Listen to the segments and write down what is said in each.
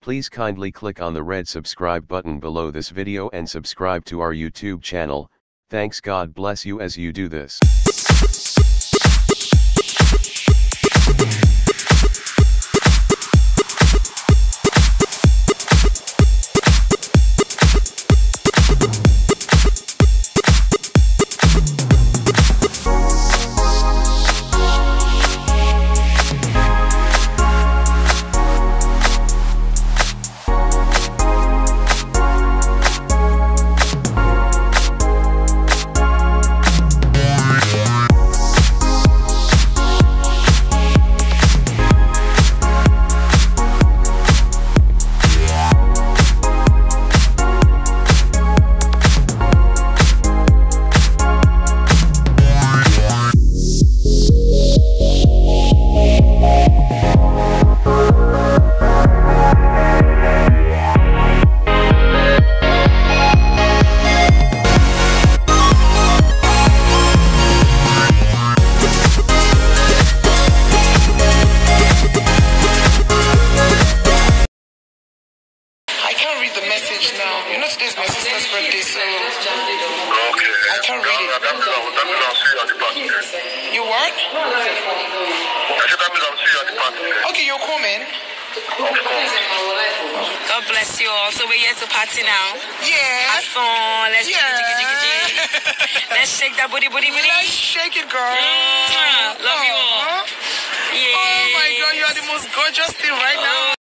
Please kindly click on the red subscribe button below this video and subscribe to our YouTube channel. Thanks, God bless you as you do this. I can't read the message now. You know today's my sister's birthday, so Okay. I can't read it. That means I'll see you at the party. You what? I said that means I'll see you at the party. Okay, you're coming. Of course. God bless you all. So we're here to party now. Yeah. Have fun. Let's let's shake that booty. Let's shake it, girl. Love you all. Yeah. Oh my God, you are the most gorgeous thing right now.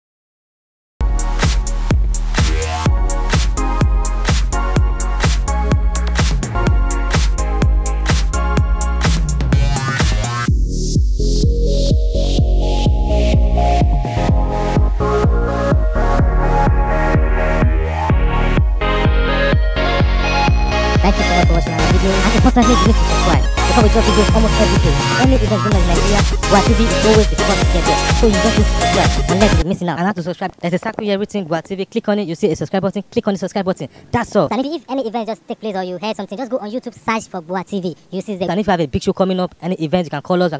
Thank you so much for watching our video, and importantly, you need to subscribe because we drop videos almost every day. Any event in Nigeria, Gua TV is always the first to get there. So you just need to subscribe unless you're missing out. And how to subscribe? There's a circle here written Gua TV. Click on it, you see a subscribe button. Click on the subscribe button. That's all. And if any event just take place or you heard something, just go on YouTube, search for Gua TV. You see the. And if you have a big show coming up, any event, you can call us.